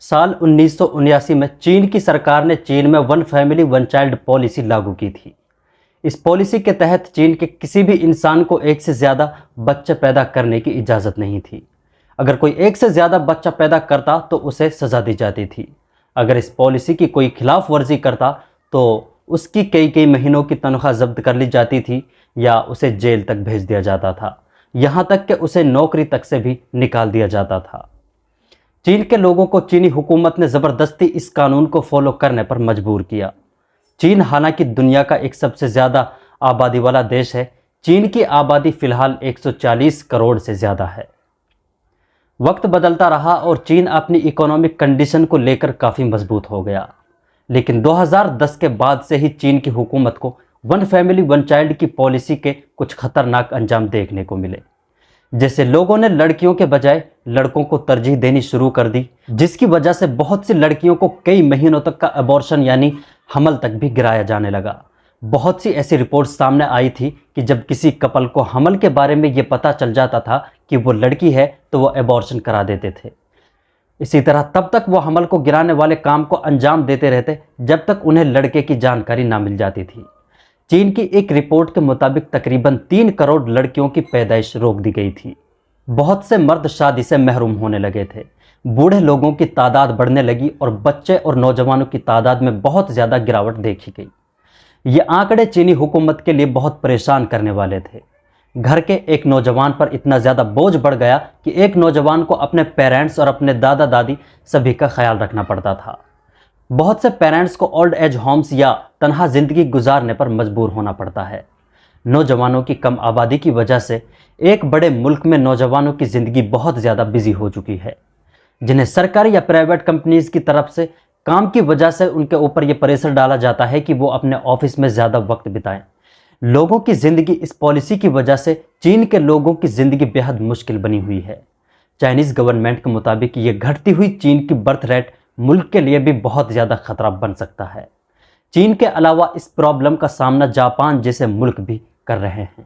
साल 1979 में चीन की सरकार ने चीन में one family one child policy लागू की थी। इस पॉलिसी के तहत चीन के किसी भी इंसान को एक से ज़्यादा बच्चे पैदा करने की इजाज़त नहीं थी। अगर कोई एक से ज़्यादा बच्चा पैदा करता तो उसे सज़ा दी जाती थी। अगर इस पॉलिसी की कोई खिलाफ वर्जी करता तो उसकी कई कई महीनों की तनख्वाह जब्त कर ली जाती थी या उसे जेल तक भेज दिया जाता था। यहाँ तक कि उसे नौकरी तक से भी निकाल दिया जाता था। चीन के लोगों को चीनी हुकूमत ने ज़बरदस्ती इस कानून को फॉलो करने पर मजबूर किया। चीन हालांकि दुनिया का एक सबसे ज़्यादा आबादी वाला देश है। चीन की आबादी फ़िलहाल 140 करोड़ से ज़्यादा है। वक्त बदलता रहा और चीन अपनी इकोनॉमिक कंडीशन को लेकर काफ़ी मजबूत हो गया, लेकिन 2010 के बाद से ही चीन की हुकूमत को वन फैमिली वन चाइल्ड की पॉलिसी के कुछ खतरनाक अंजाम देखने को मिले। जैसे लोगों ने लड़कियों के बजाय लड़कों को तरजीह देनी शुरू कर दी, जिसकी वजह से बहुत सी लड़कियों को कई महीनों तक का अबॉर्शन यानी हमल तक भी गिराया जाने लगा। बहुत सी ऐसी रिपोर्ट्स सामने आई थी कि जब किसी कपल को हमल के बारे में ये पता चल जाता था कि वो लड़की है तो वो अबॉर्शन करा देते थे। इसी तरह तब तक वो हमल को गिराने वाले काम को अंजाम देते रहते जब तक उन्हें लड़के की जानकारी ना मिल जाती थी। चीन की एक रिपोर्ट के मुताबिक तकरीबन 3 करोड़ लड़कियों की पैदाइश रोक दी गई थी। बहुत से मर्द शादी से महरूम होने लगे थे। बूढ़े लोगों की तादाद बढ़ने लगी और बच्चे और नौजवानों की तादाद में बहुत ज़्यादा गिरावट देखी गई। ये आंकड़े चीनी हुकूमत के लिए बहुत परेशान करने वाले थे। घर के एक नौजवान पर इतना ज़्यादा बोझ बढ़ गया कि एक नौजवान को अपने पेरेंट्स और अपने दादा दादी सभी का ख्याल रखना पड़ता था। बहुत से पेरेंट्स को ओल्ड एज होम्स या तनहा ज़िंदगी गुजारने पर मजबूर होना पड़ता है। नौजवानों की कम आबादी की वजह से एक बड़े मुल्क में नौजवानों की ज़िंदगी बहुत ज़्यादा बिजी हो चुकी है, जिन्हें सरकारी या प्राइवेट कंपनीज़ की तरफ से काम की वजह से उनके ऊपर ये प्रेशर डाला जाता है कि वो अपने ऑफिस में ज़्यादा वक्त बिताएं। लोगों की ज़िंदगी इस पॉलिसी की वजह से चीन के लोगों की ज़िंदगी बेहद मुश्किल बनी हुई है। चाइनीज़ गवर्नमेंट के मुताबिक ये घटती हुई चीन की बर्थ रेट मुल्क के लिए भी बहुत ज़्यादा खतरा बन सकता है। चीन के अलावा इस प्रॉब्लम का सामना जापान जैसे मुल्क भी कर रहे हैं।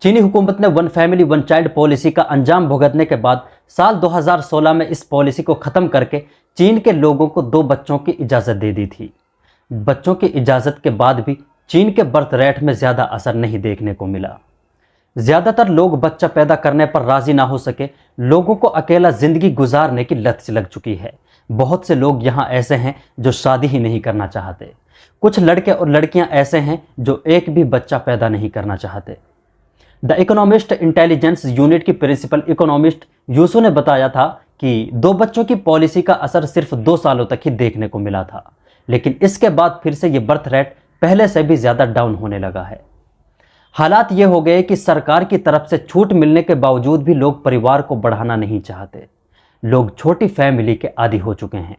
चीनी हुकूमत ने one family one child policy का अंजाम भुगतने के बाद साल 2016 में इस पॉलिसी को ख़त्म करके चीन के लोगों को 2 बच्चों की इजाज़त दे दी थी। बच्चों की इजाज़त के बाद भी चीन के बर्थ रेट में ज़्यादा असर नहीं देखने को मिला। ज़्यादातर लोग बच्चा पैदा करने पर राज़ी ना हो सके। लोगों को अकेला ज़िंदगी गुजारने की लत से लग चुकी है। बहुत से लोग यहाँ ऐसे हैं जो शादी ही नहीं करना चाहते। कुछ लड़के और लड़कियाँ ऐसे हैं जो एक भी बच्चा पैदा नहीं करना चाहते। द इकोनॉमिस्ट इंटेलिजेंस यूनिट की प्रिंसिपल इकोनॉमिस्ट यूसो ने बताया था कि 2 बच्चों की पॉलिसी का असर सिर्फ 2 सालों तक ही देखने को मिला था, लेकिन इसके बाद फिर से ये बर्थ रेट पहले से भी ज़्यादा डाउन होने लगा है। हालात ये हो गए कि सरकार की तरफ से छूट मिलने के बावजूद भी लोग परिवार को बढ़ाना नहीं चाहते। लोग छोटी फैमिली के आदी हो चुके हैं।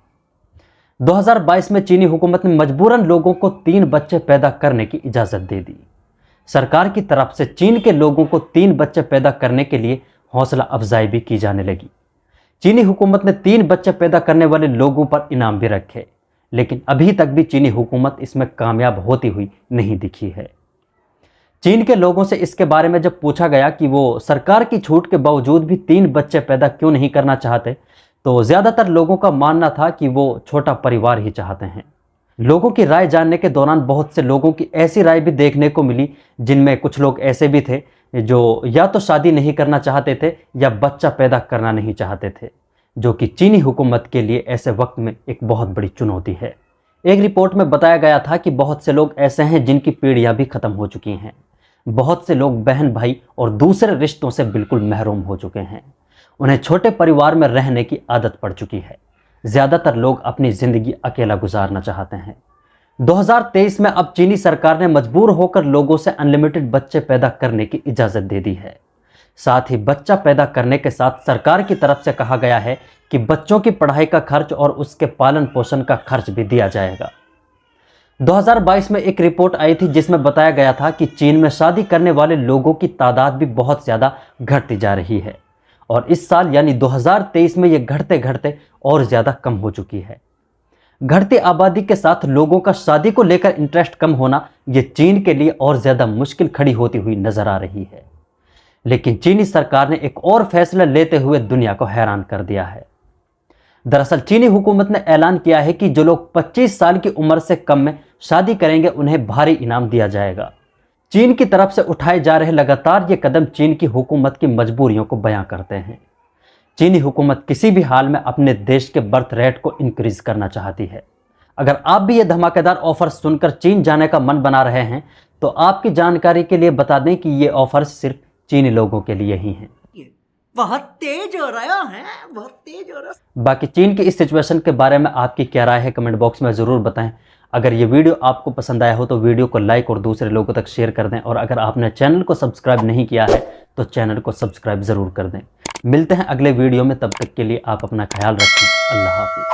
2022 में चीनी हुकूमत ने मजबूरन लोगों को 3 बच्चे पैदा करने की इजाज़त दे दी। सरकार की तरफ से चीन के लोगों को 3 बच्चे पैदा करने के लिए हौसला अफजाई भी की जाने लगी। चीनी हुकूमत ने 3 बच्चे पैदा करने वाले लोगों पर इनाम भी रखे, लेकिन अभी तक भी चीनी हुकूमत इसमें कामयाब होती हुई नहीं दिखी है। चीन के लोगों से इसके बारे में जब पूछा गया कि वो सरकार की छूट के बावजूद भी 3 बच्चे पैदा क्यों नहीं करना चाहते, तो ज़्यादातर लोगों का मानना था कि वो छोटा परिवार ही चाहते हैं। लोगों की राय जानने के दौरान बहुत से लोगों की ऐसी राय भी देखने को मिली जिनमें कुछ लोग ऐसे भी थे जो या तो शादी नहीं करना चाहते थे या बच्चा पैदा करना नहीं चाहते थे, जो कि चीनी हुकूमत के लिए ऐसे वक्त में एक बहुत बड़ी चुनौती है। एक रिपोर्ट में बताया गया था कि बहुत से लोग ऐसे हैं जिनकी पीढ़ियां भी ख़त्म हो चुकी हैं। बहुत से लोग बहन भाई और दूसरे रिश्तों से बिल्कुल महरूम हो चुके हैं। उन्हें छोटे परिवार में रहने की आदत पड़ चुकी है। ज़्यादातर लोग अपनी ज़िंदगी अकेला गुजारना चाहते हैं। 2023 में अब चीनी सरकार ने मजबूर होकर लोगों से अनलिमिटेड बच्चे पैदा करने की इजाज़त दे दी है। साथ ही बच्चा पैदा करने के साथ सरकार की तरफ से कहा गया है कि बच्चों की पढ़ाई का खर्च और उसके पालन पोषण का खर्च भी दिया जाएगा। 2022 में एक रिपोर्ट आई थी जिसमें बताया गया था कि चीन में शादी करने वाले लोगों की तादाद भी बहुत ज़्यादा घटती जा रही है और इस साल यानी 2023 में ये घटते घटते और ज़्यादा कम हो चुकी है। घटती आबादी के साथ लोगों का शादी को लेकर इंटरेस्ट कम होना ये चीन के लिए और ज़्यादा मुश्किल खड़ी होती हुई नज़र आ रही है। लेकिन चीनी सरकार ने एक और फैसला लेते हुए दुनिया को हैरान कर दिया है। दरअसल चीनी हुकूमत ने ऐलान किया है कि जो लोग 25 साल की उम्र से कम में शादी करेंगे उन्हें भारी इनाम दिया जाएगा। चीन की तरफ से उठाए जा रहे लगातार ये कदम चीन की हुकूमत की मजबूरियों को बयां करते हैं। चीनी हुकूमत किसी भी हाल में अपने देश के बर्थ रेट को इंक्रीज करना चाहती है। अगर आप भी ये धमाकेदार ऑफर सुनकर चीन जाने का मन बना रहे हैं तो आपकी जानकारी के लिए बता दें कि ये ऑफर सिर्फ चीनी लोगों के लिए ही हैं। बहुत तेज हो रहा है, बहुत तेज हो रहा है। बाकी चीन की इस सिचुएशन के बारे में आपकी क्या राय है कमेंट बॉक्स में ज़रूर बताएं। अगर ये वीडियो आपको पसंद आया हो तो वीडियो को लाइक और दूसरे लोगों तक शेयर कर दें, और अगर आपने चैनल को सब्सक्राइब नहीं किया है तो चैनल को सब्सक्राइब ज़रूर कर दें। मिलते हैं अगले वीडियो में, तब तक के लिए आप अपना ख्याल रखें। अल्लाह हाफिज़।